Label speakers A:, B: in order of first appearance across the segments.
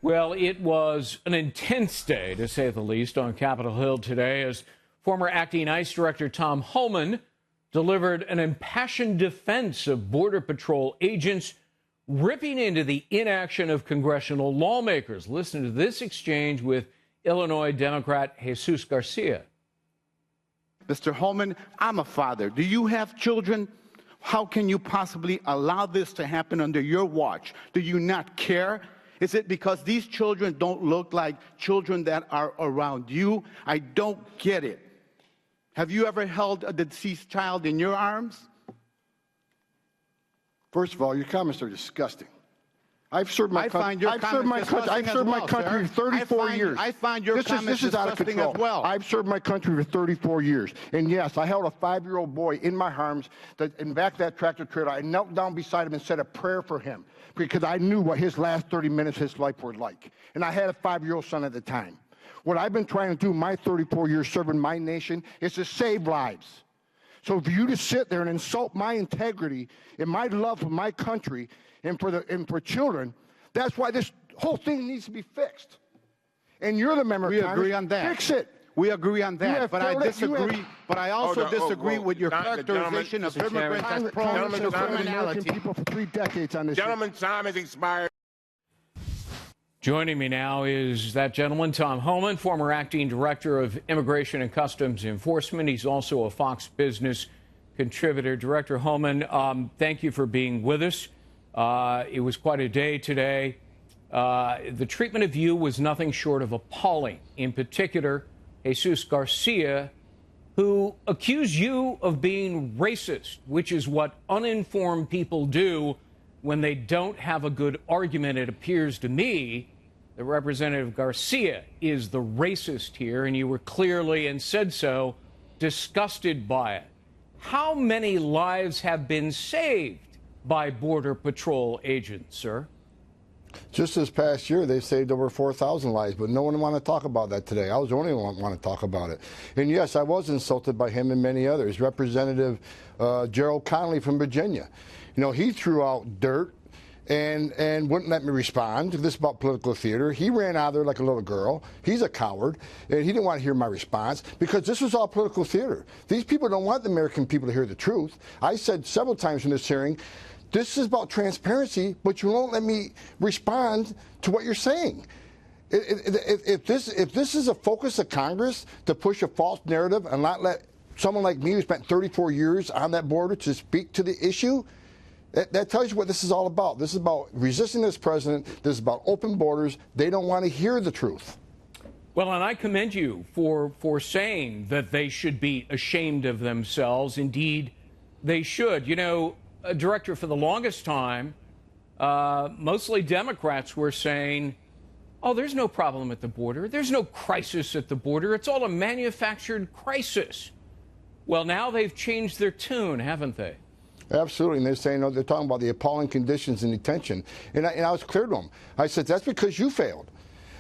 A: Well, it was an intense day, to say the least, on Capitol Hill today as former acting ICE Director Tom Homan delivered an impassioned defense of Border Patrol agents ripping into the inaction of congressional lawmakers. Listen to this exchange with Illinois Democrat Jesus Garcia.
B: Mr. Homan, I'm a father. Do you have children? How can you possibly allow this to happen under your watch? Do you not care? Is it because these children don't look like children that are around you? I don't get it. Have you ever held a deceased child in your arms?
C: First of all, your comments are disgusting. I've served my country. I've served my country for 34 years.
B: I find your comments disgusting as well.
C: I've served my country for 34 years. And yes, I held a 5-year-old boy in my arms in back of that tractor trailer. I knelt down beside him and said a prayer for him because I knew what his last 30 minutes of his life were like. And I had a 5-year-old son at the time. What I've been trying to do my 34 years serving my nation is to save lives. So for you to sit there and insult my integrity and my love for my country and for children, that's why this whole thing needs to be fixed. And you're the member of Congress.
B: We agree on that.
C: Fix it.
B: We agree on that, but I disagree. But I also disagree with your characterization of immigrants as prone to criminality.
C: People for 3 decades on this.
D: Gentleman's time has expired.
A: Joining me now is that gentleman, Tom Homan, former acting director of Immigration and Customs Enforcement. He's also a Fox Business contributor. Director Homan, thank you for being with us. It was quite a day today. The treatment of you was nothing short of appalling. In particular, Jesus Garcia, who accused you of being racist, which is what uninformed people do when they don't have a good argument. It appears to me that Representative Garcia is the racist here, and you were clearly, and said so, disgusted by it. How many lives have been saved by Border Patrol agents, sir?
C: Just this past year, they've saved over 4,000 lives, but no one wanted to talk about that today. I was the only one want to talk about it. And yes, I was insulted by him and many others. Representative Gerald Connolly from Virginia, you know, he threw out dirt and wouldn't let me respond. This is about political theater. He ran out of there like a little girl. He's a coward, and he didn't want to hear my response because this was all political theater. These people don't want the American people to hear the truth. I said several times in this hearing, this is about transparency, but you won't let me respond to what you're saying. If this is a focus of Congress to push a false narrative and not let someone like me who spent 34 years on that border to speak to the issue, that tells you what this is all about. This is about resisting this president. This is about open borders. They don't want to hear the truth.
A: Well, and I commend you for saying that they should be ashamed of themselves. Indeed, they should. You know, Director, for the longest time, mostly Democrats were saying, oh, there's no problem at the border. There's no crisis at the border. It's all a manufactured crisis. Well, now they've changed their tune, haven't they?
C: Absolutely, and they're saying, no, they're talking about the appalling conditions in detention. And I was clear to them. I said, that's because you failed.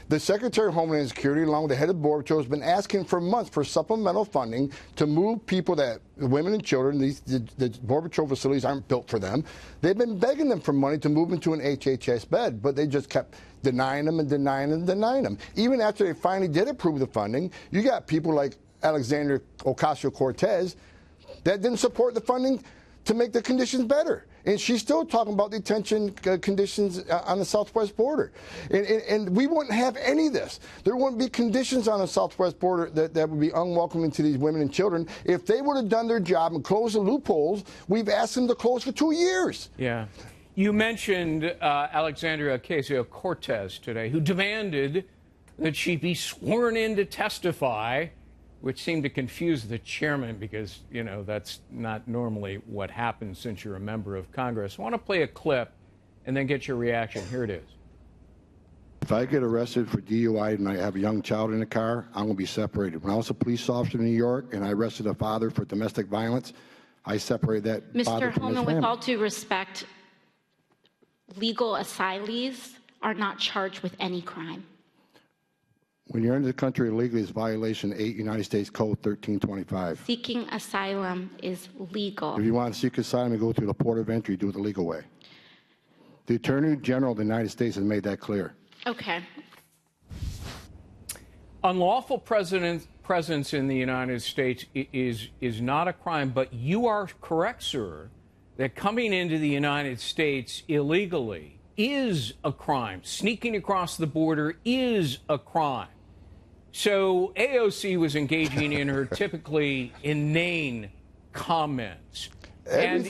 C: The Secretary of Homeland Security, along with the head of Border Patrol, has been asking for months for supplemental funding to move people women and children, the Border Patrol facilities aren't built for them. They've been begging them for money to move into an HHS bed, but they just kept denying them and denying them and denying them. Even after they finally did approve the funding, you got people like Alexandria Ocasio-Cortez that didn't support the funding to make the conditions better. And she's still talking about detention conditions on the southwest border. And we wouldn't have any of this. There wouldn't be conditions on the southwest border that would be unwelcoming to these women and children. If they would have done their job and closed the loopholes we've asked them to close for 2 years.
A: Yeah. You mentioned Alexandria Ocasio-Cortez today, who demanded that she be sworn in to testify, which seemed to confuse the chairman because, you know, that's not normally what happens since you're a member of Congress. I want to play a clip and then get your reaction. Here it is.
C: If I get arrested for DUI and I have a young child in the car, I'm going to be separated. When I was a police officer in New York and I arrested a father for domestic violence, I separated that father from his family.
E: Mr. Homan, with all due respect, legal asylees are not charged with any crime.
C: When you're in the country illegally, it's violation 8 United States Code 1325.
E: Seeking asylum is legal.
C: If you want to seek asylum, you go through the port of entry, do it the legal way. The Attorney General of the United States has made that clear.
E: Okay.
A: Unlawful presence in the United States is not a crime, but you are correct, sir, that coming into the United States illegally is a crime. Sneaking across the border is a crime. So AOC was engaging in her typically inane comments. And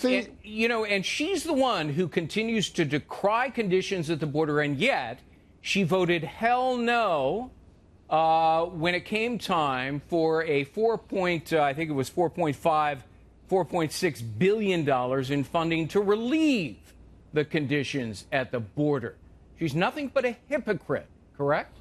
A: she's the one who continues to decry conditions at the border, and yet she voted hell no when it came time for a $4.6 billion in funding to relieve the conditions at the border. She's nothing but a hypocrite, correct?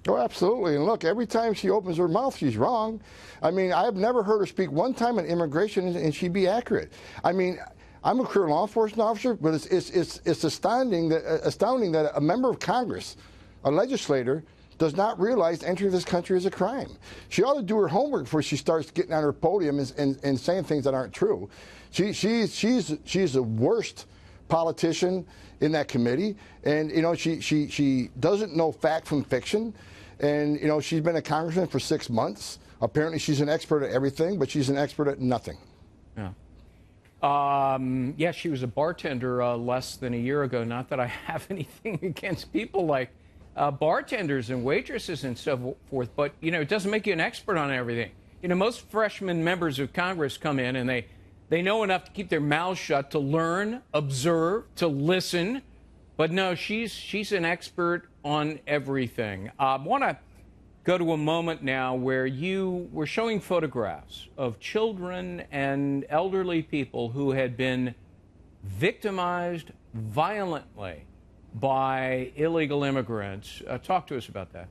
C: Oh, absolutely. And look, every time she opens her mouth, she's wrong. I mean, I've never heard her speak one time on immigration and she'd be accurate. I mean, I'm a career law enforcement officer, but it's astounding that a member of Congress, a legislator, does not realize entering this country is a crime. She ought to do her homework before she starts getting on her podium and saying things that aren't true. She's the worst politician in that committee, and she doesn't know fact from fiction, and she's been a congressman for 6 months. Apparently, she's an expert at everything, but she's an expert at nothing.
A: Yeah, she was a bartender less than a year ago. Not that I have anything against people like bartenders and waitresses and so forth, but it doesn't make you an expert on everything. Most freshman members of Congress come in and they know enough to keep their mouths shut, to learn, observe, to listen. But no, she's an expert on everything. I want to go to a moment now where you were showing photographs of children and elderly people who had been victimized violently by illegal immigrants. Talk to us about that.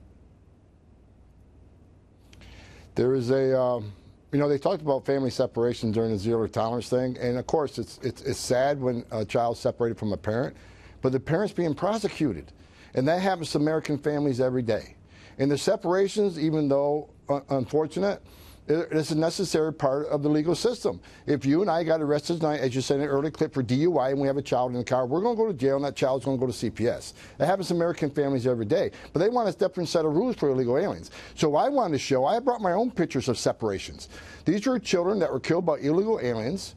C: There is they talked about family separation during the zero tolerance thing, and of course it's sad when a child's separated from a parent, but the parent's being prosecuted, and that happens to American families every day. And the separations, even though unfortunate, it's a necessary part of the legal system. If you and I got arrested tonight, as you said in an early clip, for DUI, and we have a child in the car, we're going to go to jail, and that child's going to go to CPS. That happens to American families every day. But they want a different set of rules for illegal aliens. So I wanted to show, I brought my own pictures of separations. These were children that were killed by illegal aliens,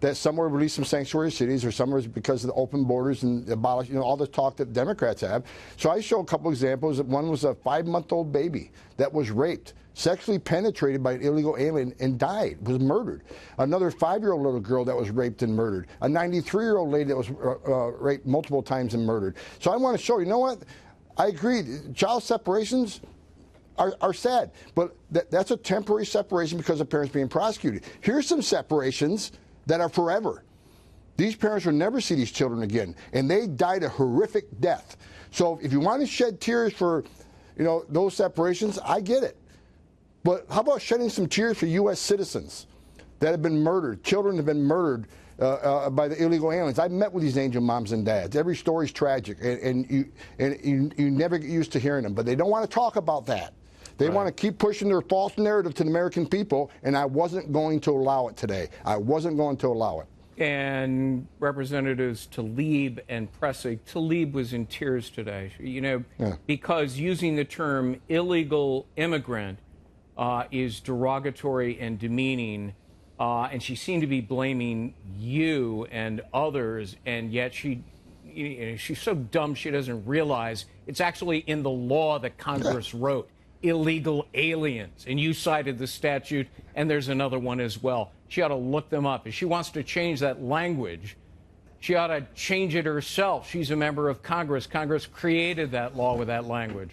C: that some were released from sanctuary cities, or some was because of the open borders and abolish, all the talk that Democrats have. So I show a couple examples. One was a 5-month-old baby that was raped, sexually penetrated by an illegal alien, and died, was murdered. Another 5-year-old little girl that was raped and murdered. A 93-year-old lady that was raped multiple times and murdered. So I want to show, what? I agree, child separations are sad, but that's a temporary separation because of parents being prosecuted. Here's some separations that are forever. These parents will never see these children again, and they died a horrific death. So if you want to shed tears for, those separations, I get it. But how about shedding some tears for U.S. citizens that have been murdered, children have been murdered by the illegal aliens? I've met with these angel moms and dads. Every story's tragic, and you never get used to hearing them. But they don't want to talk about that. They want to keep pushing their false narrative to the American people, and I wasn't going to allow it today. I wasn't going to allow it.
A: And Representatives Tlaib and Pressig, Tlaib was in tears today, because using the term illegal immigrant is derogatory and demeaning, and she seemed to be blaming you and others, and yet she's so dumb she doesn't realize it's actually in the law that Congress wrote. Illegal aliens, and you cited the statute, and there's another one as well. She ought to look them up. If she wants to change that language, she ought to change it herself. She's a member of Congress. Congress created that law with that language.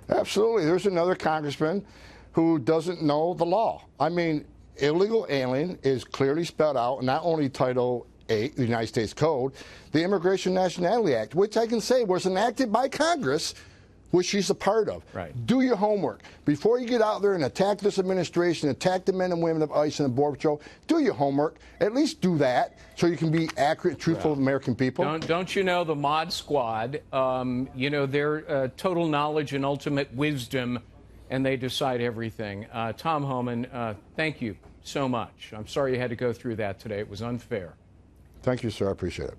C: Absolutely. There's another congressman who doesn't know the law. I mean, illegal alien is clearly spelled out in not only Title 8, the United States Code, the Immigration Nationality Act, which I can say was enacted by Congress, which she's a part of.
A: Right.
C: Do your homework. Before you get out there and attack this administration, attack the men and women of ICE and the Border Patrol, do your homework. At least do that so you can be accurate and truthful with American people.
A: Don't you know the Mod Squad, their total knowledge and ultimate wisdom, and they decide everything. Tom Homan, thank you so much. I'm sorry you had to go through that today. It was unfair.
C: Thank you, sir. I appreciate it.